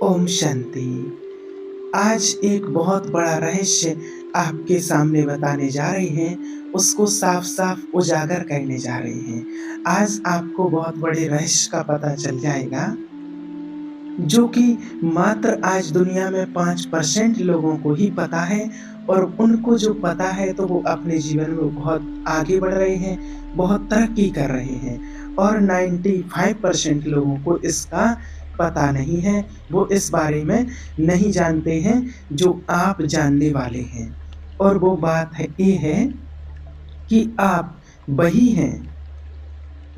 ओम शांति। आज एक बहुत बड़ा रहस्य आपके सामने बताने जा रहे हैं, उसको साफ-साफ उजागर करने जा रहे हैं। आज आपको बहुत बड़े रहस्य का पता चल जाएगा, जो कि मात्र आज दुनिया में 5% लोगों को ही पता है और उनको जो पता है तो वो अपने जीवन में बहुत आगे बढ़ रहे हैं, बहुत तरक्की कर रहे हैं और 95% लोगों को इसका पता नहीं है, वो इस बारे में नहीं जानते हैं जो आप जानने वाले हैं। और वो बात है ये है कि आप वही हैं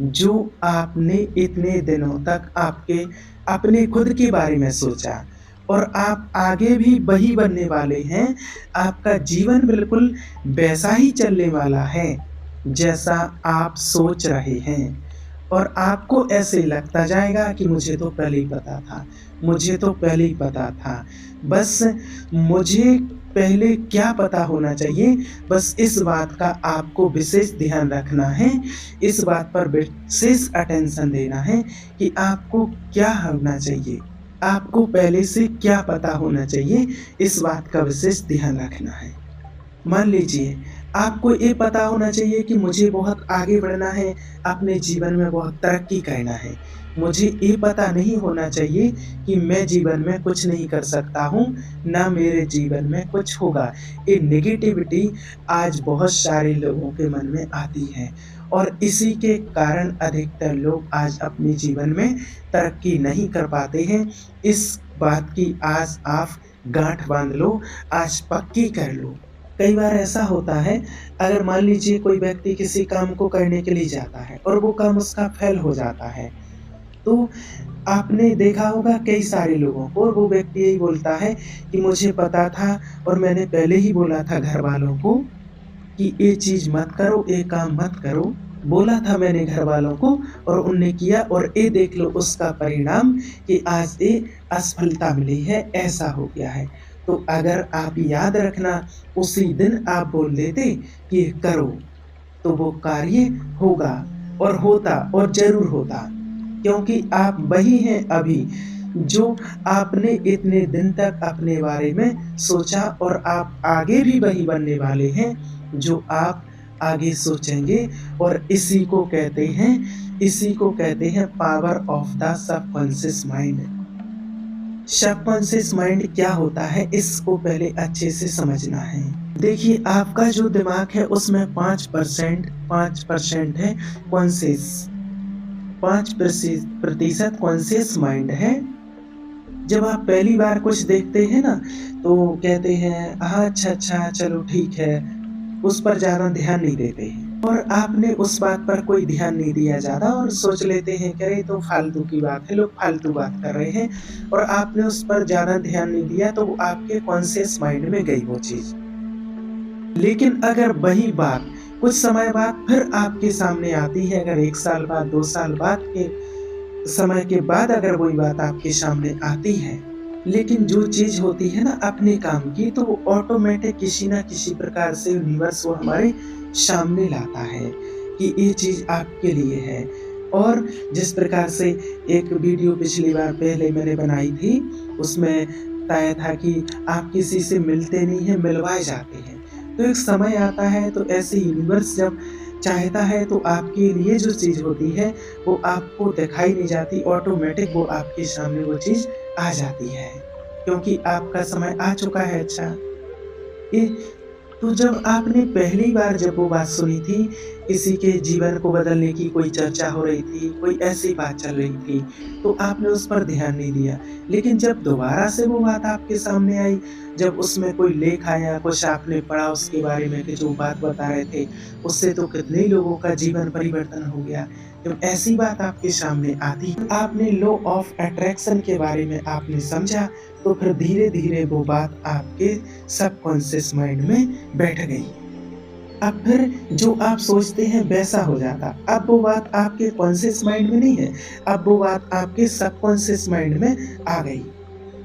जो आपने इतने दिनों तक अपने खुद के बारे में सोचा और आप आगे भी वही बनने वाले हैं। आपका जीवन बिल्कुल वैसा ही चलने वाला है, जैसा आप सोच रहे हैं और आपको ऐसे लगता जाएगा कि मुझे तो पहले ही पता था, मुझे तो पहले ही पता था। बस मुझे पहले क्या पता होना चाहिए, बस इस बात का आपको विशेष ध्यान रखना है, इस बात पर विशेष अटेंशन देना है कि आपको क्या होना चाहिए, आपको पहले से क्या पता होना चाहिए, इस बात का विशेष ध्यान रखना है। मान लीजिए, आपको ये पता होना चाहिए कि मुझे बहुत आगे बढ़ना है, अपने जीवन में बहुत तरक्की करना है। मुझे ये पता नहीं होना चाहिए कि मैं जीवन में कुछ नहीं कर सकता हूँ, ना मेरे जीवन में कुछ होगा। ये नेगेटिविटी आज बहुत सारे लोगों के मन में आती है और इसी के कारण अधिकतर लोग आज अपने जीवन में तरक्की नहीं कर पाते हैं। इस बात की आज आप गाँठ बाँध लो, आज पक्की कर लो। कई बार ऐसा होता है, अगर मान लीजिए कोई व्यक्ति किसी काम को करने के लिए जाता है और वो काम उसका फेल हो जाता है, तो आपने देखा होगा कई सारे लोगों को और वो व्यक्ति यही बोलता है कि मुझे पता था और मैंने पहले ही बोला था घरवालों को कि ये चीज़ मत करो, ये काम मत करो। बोला था मैंने घरवालों को और उनने किया और ये देख लो उसका परिणाम कि आज ये असफलता मिली है, ऐसा हो गया है। तो अगर आप याद रखना उसी दिन आप बोल देते कि करो, तो वो कार्य होगा और होता और ज़रूर होता। क्योंकि आप वही हैं अभी, जो आपने इतने दिन तक अपने बारे में सोचा और आप आगे भी वही बनने वाले हैं, जो आप आगे सोचेंगे और इसी को कहते हैं power of the subconscious mind. Subconscious mind क्या होता है, इसको पहले अच्छे से समझना है। देखिए, आपका जो दिमाग है उसमें 5% है कॉन्शियस, 5% कॉन्शियस माइंड है। जब आप पहली बार कुछ देखते हैं ना, तो कहते हैं हाँ, अच्छा, चलो ठीक है, उस पर ज़्यादा ध्यान नहीं देते हैं और आपने उस बात पर कोई ध्यान नहीं दिया ज़्यादा और सोच लेते हैं कि अरे, ये तो फालतू की बात है, लोग फालतू बात कर रहे हैं और आपने उस पर ज़्यादा ध्यान नहीं दिया, तो वो आपके कॉन्शियस माइंड में गई वो चीज़। लेकिन अगर वही बात कुछ समय बाद फिर आपके सामने आती है, अगर 1 साल बाद, 2 साल बाद के समय के बाद अगर वही बात आपके सामने आती है, लेकिन जो चीज़ होती है ना अपने काम की, तो वो ऑटोमेटिक किसी न किसी प्रकार से यूनिवर्स वो हमारे सामने लाता है कि ये चीज़ आपके लिए है। और जिस प्रकार से एक वीडियो पिछली बार पहले मैंने बनाई थी, उसमें बताया था कि आप किसी से मिलते नहीं हैं, मिलवाए जाते हैं। तो एक समय आता है, तो ऐसे यूनिवर्स जब चाहता है तो आपके लिए जो चीज़ होती है वो आपको दिखाई नहीं जाती, ऑटोमेटिक वो आपके सामने वो चीज़ आ जाती है, क्योंकि आपका समय आ चुका है। अच्छा, ये तो जब आपने पहली बार जब वो बात सुनी थी, किसी के जीवन को बदलने की कोई चर्चा हो रही थी, कोई ऐसी बात चल रही थी, तो आपने उस पर ध्यान नहीं दिया। लेकिन जब दोबारा से वो बात आपके सामने आई, जब उसमें कोई लेख आया, कुछ आपने पढ़ा उसके बारे में कि जो बात बता रहे थे, उससे तो कितने ही लोगों का जीवन परिवर्तन हो गया। जब ऐसी बात आपके सामने आती, आपने लॉ ऑफ अट्रैक्शन के बारे में आपने समझा, तो फिर धीरे-धीरे वो बात आपके सबकॉन्शियस माइंड में बैठ गई। अब फिर जो आप सोचते हैं वैसा हो जाता। अब वो बात आपके कॉन्शियस माइंड में नहीं है, अब वो बात आपके सबकॉन्शियस माइंड में आ गई।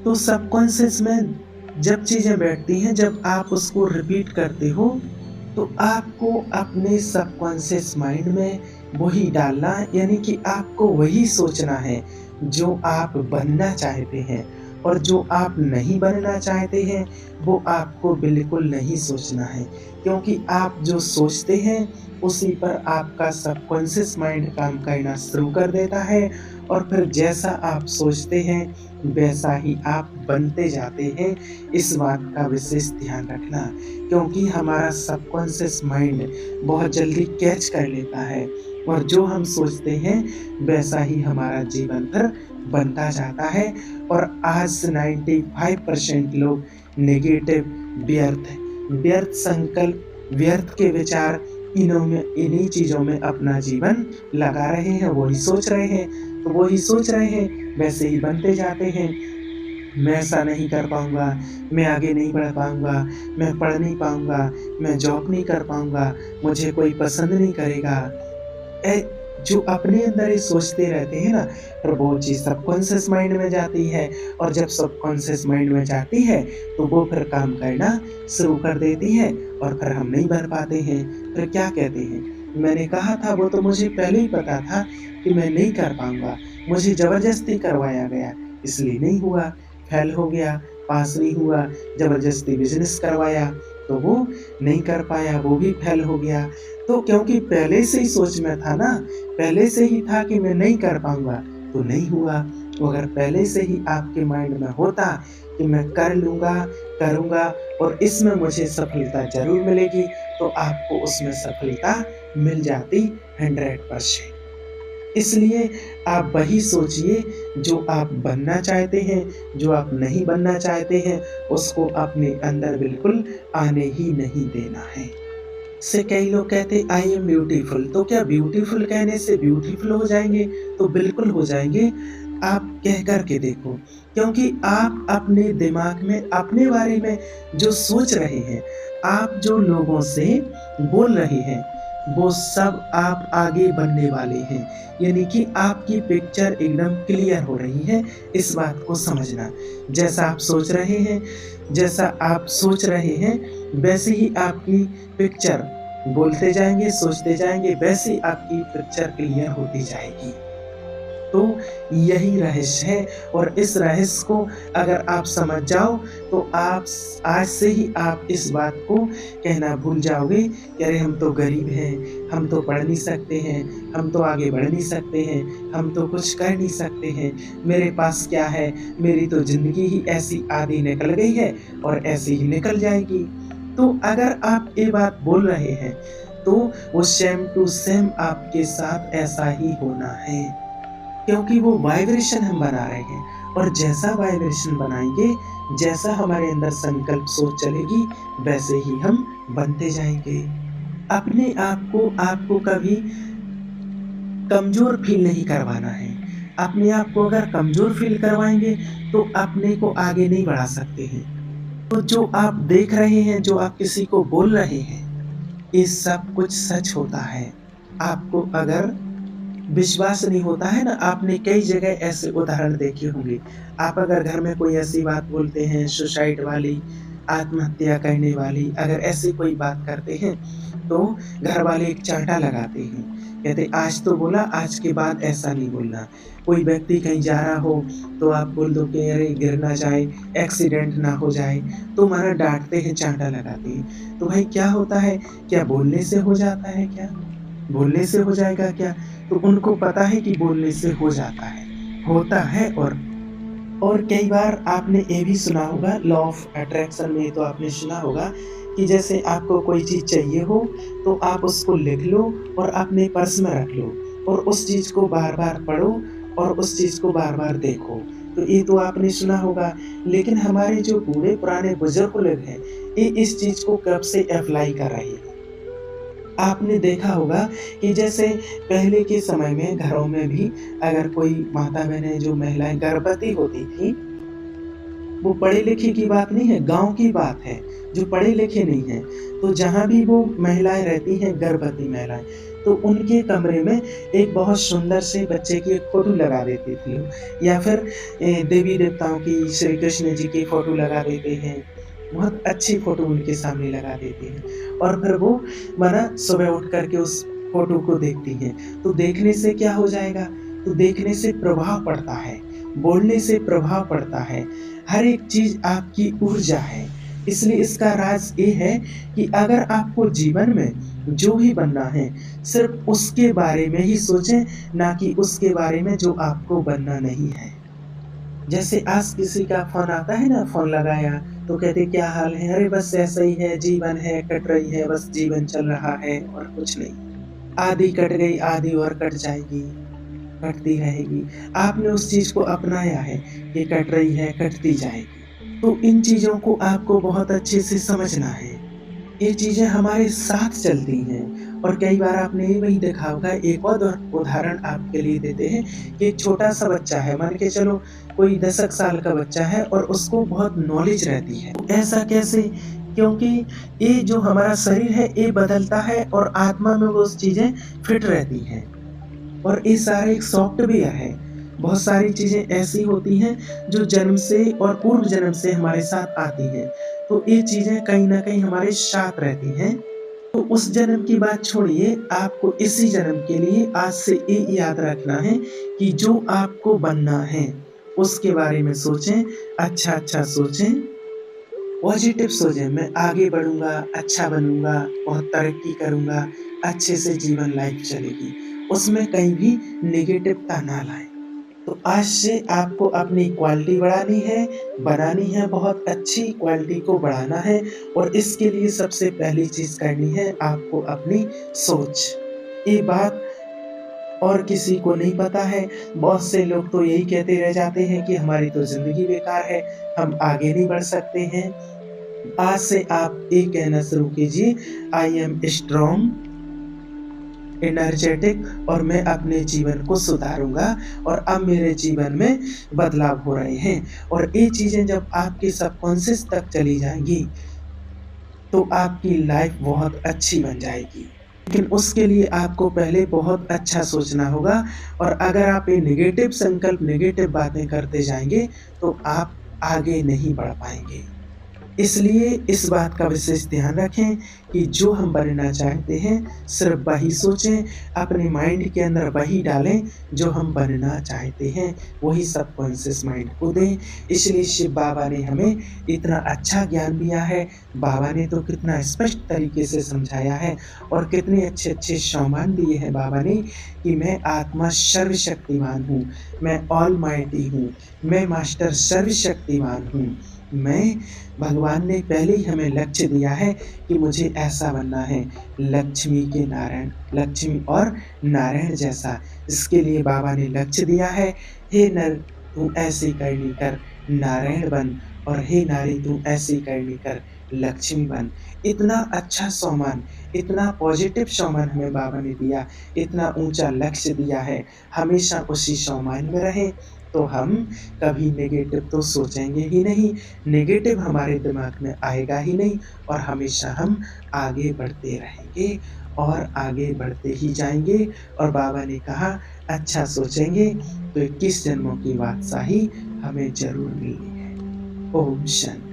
तो सबकॉन्शियस में जब चीज़ें बैठती हैं, जब आप उसको रिपीट करते हो, तो आपको अपने सबकॉन्शियस माइंड में वही डालना, यानी कि आपको वही सोचना है जो आप बनना चाहते हैं। और जो आप नहीं बनना चाहते हैं वो आपको बिल्कुल नहीं सोचना है, क्योंकि आप जो सोचते हैं उसी पर आपका सबकॉन्शियस माइंड काम करना शुरू कर देता है और फिर जैसा आप सोचते हैं वैसा ही आप बनते जाते हैं। इस बात का विशेष ध्यान रखना, क्योंकि हमारा सबकॉन्शियस माइंड बहुत जल्दी कैच कर लेता है और जो हम सोचते हैं वैसा ही हमारा जीवन फिर बनता जाता है। और आज 95% लोग नेगेटिव, व्यर्थ व्यर्थ संकल्प, व्यर्थ के विचार इन्हीं चीज़ों में अपना जीवन लगा रहे हैं, वही सोच रहे हैं, तो वही सोच रहे हैं वैसे ही बनते जाते हैं। मैं ऐसा नहीं कर पाऊँगा, मैं आगे नहीं बढ़ पाऊँगा, मैं पढ़ नहीं पाऊँगा, मैं जॉब नहीं कर पाऊँगा, मुझे कोई पसंद नहीं करेगा। जो अपने अंदर ही सोचते रहते हैं ना, फिर वो चीज़ सबकॉन्शियस माइंड में जाती है और जब सबकॉन्शियस माइंड में जाती है तो वो फिर काम करना शुरू कर देती है और फिर हम नहीं बन पाते हैं। फिर क्या कहते हैं, मैंने कहा था वो तो मुझे पहले ही पता था कि मैं नहीं कर पाऊँगा, मुझे ज़बरदस्ती करवाया गया इसलिए नहीं हुआ, फेल हो गया, पास नहीं हुआ, ज़बरदस्ती बिज़नेस करवाया तो वो नहीं कर पाया, वो भी फेल हो गया। तो क्योंकि पहले से ही सोच में था ना, पहले से ही था कि मैं नहीं कर पाऊँगा, तो नहीं हुआ। तो अगर पहले से ही आपके माइंड में होता कि मैं कर लूँगा, करूँगा और इसमें मुझे सफलता ज़रूर मिलेगी, तो आपको उसमें सफलता मिल जाती 100%। इसलिए आप वही सोचिए जो आप बनना चाहते हैं, जो आप नहीं बनना चाहते हैं, उसको अपने अंदर बिल्कुल आने ही नहीं देना है। से कई लोग कहते हैं आई एम ब्यूटीफुल, तो क्या ब्यूटीफुल कहने से ब्यूटीफुल हो जाएँगे? तो बिल्कुल हो जाएँगे। आप कह कर के देखो, क्योंकि आप अपने दिमाग में अपने बारे में जो सोच रहे हैं, आप जो लोगों से बोल रहे हैं, वो सब आप आगे बनने वाले हैं। यानी कि आपकी पिक्चर एकदम क्लियर हो रही है, इस बात को समझना। जैसा आप सोच रहे हैं, जैसा आप सोच रहे हैं, वैसे ही आपकी पिक्चर बोलते जाएँगे, सोचते जाएँगे, वैसे ही आपकी पिक्चर क्लियर होती जाएगी। तो यही रहस्य है और इस रहस्य को अगर आप समझ जाओ तो आप आज से ही आप इस बात को कहना भूल जाओगे कि अरे हम तो गरीब हैं, हम तो पढ़ नहीं सकते हैं, हम तो आगे बढ़ नहीं सकते हैं, हम तो कुछ कर नहीं सकते हैं, मेरे पास क्या है, मेरी तो ज़िंदगी ही ऐसी आधी निकल गई है और ऐसी ही निकल जाएगी। तो अगर आप ये बात बोल रहे हैं तो वो सेम टू सेम आपके साथ ऐसा ही होना है, क्योंकि वो वाइब्रेशन हम बना रहे हैं और जैसा वाइब्रेशन बनाएँगे, जैसा हमारे अंदर संकल्प सोच चलेगी, वैसे ही हम बनते जाएँगे। अपने आपको कभी कमज़ोर फ़ील नहीं करवाना है। अपने आप को अगर कमज़ोर फ़ील करवाएँगे, तो अपने को आगे नहीं बढ़ा सकते हैं। तो जो आप देख रहे हैं, जो आप किसी को बोल रहे हैं, ये सब कुछ सच होता है। आपको अगर विश्वास नहीं होता है ना, आपने कई जगह ऐसे उदाहरण देखे होंगे। आप अगर घर में कोई ऐसी बात बोलते हैं सुसाइड वाली, आत्महत्या करने वाली, अगर ऐसी कोई बात करते हैं, तो घर वाले एक चाँटा लगाते हैं। कहते आज तो बोला, आज के बाद ऐसा नहीं बोलना। कोई व्यक्ति कहीं जा रहा हो, तो आप बोल दो कि अरे गिर ना जाए, एक्सीडेंट ना हो जाए, तो मानो डाँटते हैं, चाँटा लगाते हैं। तो भाई क्या होता है? क्या बोलने से हो जाता है क्या? बोलने से हो जाएगा क्या? तो उनको पता है कि बोलने से हो जाता है, होता है। और कई बार आपने ये भी सुना होगा, लॉ ऑफ अट्रैक्शन में तो आपने सुना होगा कि जैसे आपको कोई चीज़ चाहिए हो, तो आप उसको लिख लो और अपने पर्स में रख लो और उस चीज़ को बार-बार पढ़ो और उस चीज़ को बार-बार देखो। तो ये तो आपने सुना होगा, लेकिन हमारे जो बूढ़े पुराने बुजुर्ग लोग हैं, ये इस चीज़ को कब से अप्लाई कर रहे हैं। आपने देखा होगा कि जैसे पहले के समय में घरों में भी अगर कोई माता-बहनें, जो महिलाएँ गर्भवती होती थीं, वो पढ़े-लिखे की बात नहीं है, गाँव की बात है, जो पढ़े-लिखे नहीं हैं, तो जहाँ भी वो महिलाएँ रहती हैं, गर्भवती महिलाएँ, तो उनके कमरे में एक बहुत सुंदर से बच्चे की एक फ़ोटो लगा देती थी या फिर देवी-देवताओं की, श्री कृष्ण जी की फ़ोटो लगा देते हैं। बहुत अच्छी फ़ोटो उनके सामने लगा देते हैं और फिर वो माना सुबह उठ कर के उस फ़ोटो को देखती हैं। तो देखने से क्या हो जाएगा? तो देखने से प्रभाव पड़ता है। बोलने से प्रभाव पड़ता है। हर एक चीज़ आपकी ऊर्जा है। इसलिए इसका राज ये है कि अगर आपको जीवन में जो भी बनना है, सिर्फ़ उसके बारे में ही सोचें, ना कि उसके बारे में जो आपको बनना नहीं है। जैसे आज किसी का फ़ोन आता है ना, फ़ोन लगाया तो कहते क्या हाल है? अरे बस ऐसा ही है, जीवन है, कट रही है, बस जीवन चल रहा है और कुछ नहीं। आधी कट गई, आधी और कट जाएगी, कटती रहेगी। आपने उस चीज़ को अपनाया है कि कट रही है, कटती जाएगी। तो इन चीज़ों को आपको बहुत अच्छे से समझना है। ये चीज़ें हमारे साथ चलती हैं और कई बार आपने ये वही देखा होगा। एक और उदाहरण आपके लिए देते हैं कि एक छोटा-सा बच्चा है, मान के चलो कोई 10 साल का बच्चा है और उसको बहुत नॉलेज रहती है। ऐसा कैसे? क्योंकि ये जो हमारा शरीर है ये बदलता है और आत्मा में वो चीज़ें फिट रहती हैं। और ये सारे एक सॉफ्टवेयर है। बहुत सारी चीज़ें ऐसी होती हैं जो जन्म से और पूर्व जन्म से हमारे साथ आती हैं। तो ये चीज़ें कहीं न कहीं हमारे साथ रहती हैं। तो उस जन्म की बात छोड़िए, आपको इसी जन्म के लिए आज से ये याद रखना है कि जो आपको बनना है, उसके बारे में सोचें, अच्छा-अच्छा सोचें, पॉज़िटिव सोचें। मैं आगे बढ़ूँगा, अच्छा बनूँगा, बहुत तरक्की करूँगा, अच्छे से जीवन लाइफ़ चलेगी। उसमें कहीं भी नेगेटिवता ना लाएँ। तो आज से आपको अपनी क्वालिटी बढ़ानी है, बनानी है, बहुत अच्छी क्वालिटी को बढ़ाना है और इसके लिए सबसे पहली चीज़ करनी है आपको अपनी सोच। ये बात और किसी को नहीं पता है। बहुत से लोग तो यही कहते रह जाते हैं कि हमारी तो ज़िंदगी बेकार है, हम आगे नहीं बढ़ सकते हैं। आज से आप ये कहना शुरू कीजिए, आई एम स्ट्रॉन्ग, एनर्जेटिक और मैं अपने जीवन को सुधारूँगा और अब मेरे जीवन में बदलाव हो रहे हैं। और ये चीज़ें जब आपके सबकॉन्शियस तक चली जाएँगी, तो आपकी लाइफ़ बहुत अच्छी बन जाएगी। लेकिन उसके लिए आपको पहले बहुत अच्छा सोचना होगा और अगर आप ये नेगेटिव संकल्प, नेगेटिव बातें करते जाएँगे, तो आप आगे नहीं बढ़ पाएँगे। इसलिए इस बात का विशेष ध्यान रखें कि जो हम बनना चाहते हैं, सिर्फ़ वही सोचें, अपने माइंड के अंदर वही डालें जो हम बनना चाहते हैं, वही सबकॉन्शियस माइंड को दें। इसलिए शिव बाबा ने हमें इतना अच्छा ज्ञान दिया है। बाबा ने तो कितना स्पष्ट तरीके से समझाया है और कितने अच्छे-अच्छे सम्मान दिए हैं बाबा ने कि मैं आत्मा सर्वशक्तिमान हूँ, मैं ऑलमाइटी हूँ, मैं मास्टर सर्वशक्तिमान हूँ। मैं भगवान ने पहले ही हमें लक्ष्य दिया है कि मुझे ऐसा बनना है, लक्ष्मी के नारायण, लक्ष्मी और नारायण जैसा। इसके लिए बाबा ने लक्ष्य दिया है, हे नर तू ऐसी करनी कर, नारायण बन और हे नारी तू ऐसी करनी कर, लक्ष्मी बन। इतना अच्छा सम्मान, इतना पॉज़िटिव सम्मान हमें बाबा ने दिया, इतना ऊँचा लक्ष्य दिया है, हमेशा उसी सम्मान में रहें, तो हम कभी नेगेटिव तो सोचेंगे ही नहीं, नेगेटिव हमारे दिमाग में आएगा ही नहीं और हमेशा हम आगे बढ़ते रहेंगे और आगे बढ़ते ही जाएँगे। और बाबा ने कहा अच्छा सोचेंगे तो 21 जन्मों की बादशाही हमें ज़रूर मिलनी है। ओम शांति।